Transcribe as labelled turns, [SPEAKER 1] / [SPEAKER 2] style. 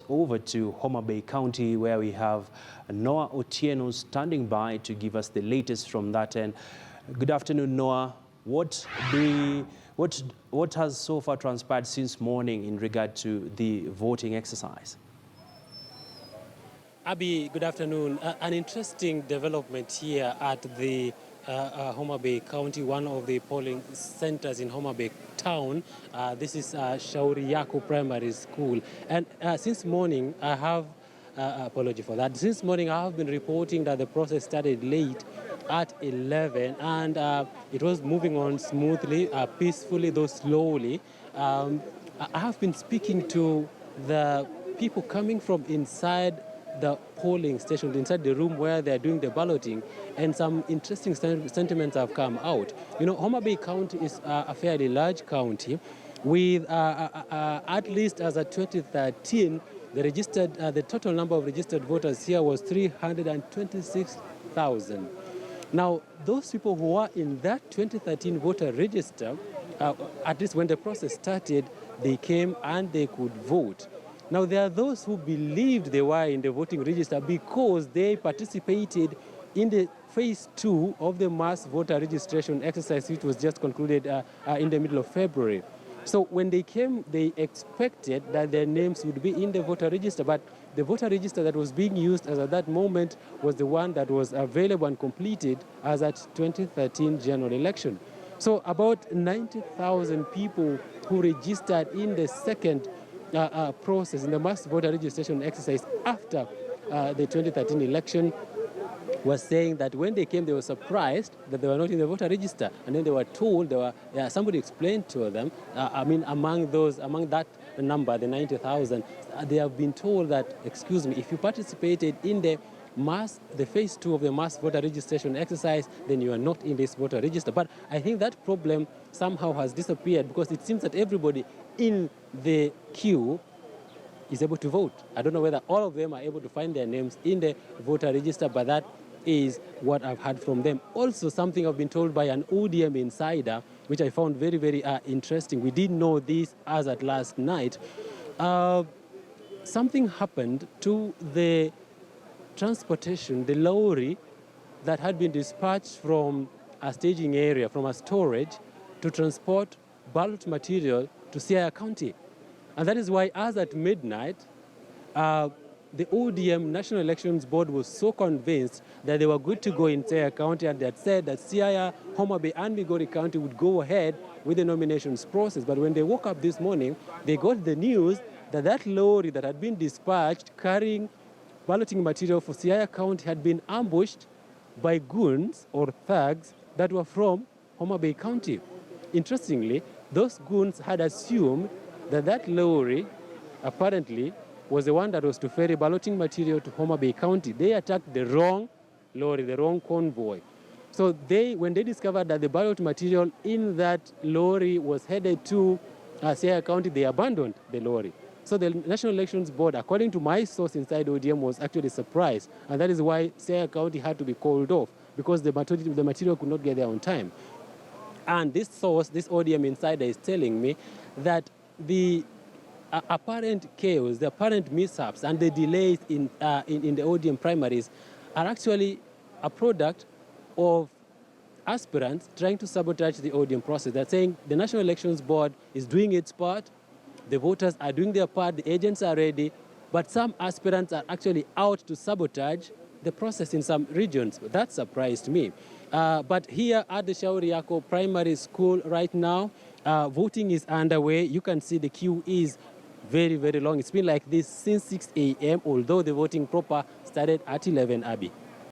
[SPEAKER 1] over to Homa Bay County, where we have Noah Otieno standing by to give us the latest from that end. Good afternoon, Noah. What has so far transpired since morning in regard to the voting exercise?
[SPEAKER 2] Abby, good afternoon. An interesting development here at the Homa Bay County, one of the polling centers in Homa Bay town. This is Siaya Primary School. And since morning, I have, apology for that, since morning I have been reporting that the process started late at 11 and it was moving on smoothly, peacefully, though slowly. I have been speaking to the people coming from inside the polling station, inside the room where they're doing the balloting, and some interesting sentiments have come out. You know, Homa Bay County is a fairly large county with at least as of 2013, the total number of registered voters here was 326,000. Now, those people who are in that 2013 voter register, at least when the process started, they came and they could vote. Now, there are those who believed they were in the voting register because they participated in the phase 2 of the mass voter registration exercise, which was just concluded in the middle of February. So when they came, they expected that their names would be in the voter register, but the voter register that was being used as at that moment was the one that was available and completed as at 2013 general election. So about 90,000 people who registered in the second process, in the mass voter registration exercise after the 2013 election, was saying that when they came, they were surprised that they were not in the voter register, and then they were told, somebody explained to them, among that number, the 90,000, they have been told that, excuse me, if you participated in the phase 2 of the mass voter registration exercise, then you are not in this voter register. But I think that problem somehow has disappeared because it seems that everybody in the queue is able to vote. I don't know whether all of them are able to find their names in the voter register, but that is what I've heard from them. Also, something I've been told by an ODM insider, which I found very, very interesting. We didn't know this as at last night. Something happened to the transportation, the lorry that had been dispatched from a staging area, from a storage, to transport ballot material to Siaya County. And that is why, as at midnight, the ODM National Elections Board was so convinced that they were good to go in Siaya County, and they had said that Siaya, Homa Bay, and Migori County would go ahead with the nominations process. But when they woke up this morning, they got the news that that lorry that had been dispatched carrying balloting material for Siaya County had been ambushed by goons or thugs that were from Homa Bay County. Interestingly, those goons had assumed that that lorry apparently was the one that was to ferry balloting material to Homa Bay County. They attacked the wrong lorry, the wrong convoy. So when they discovered that the ballot material in that lorry was headed to Siaya County, they abandoned the lorry. So the National Elections Board, according to my source inside ODM, was actually surprised. And that is why Siaya County had to be called off, because the material could not get there on time. And this source, this ODM insider, is telling me that the apparent chaos, the apparent mishaps, and the delays in the ODM primaries are actually a product of aspirants trying to sabotage the ODM process. They're saying the National Elections Board is doing its part, the voters are doing their part, the agents are ready, but some aspirants are actually out to sabotage the process in some regions. That surprised me. But here at the Siaya Primary School right now, voting is underway. You can see the queue is very, very long. It's been like this since 6 a.m., although the voting proper started at 11, Abby.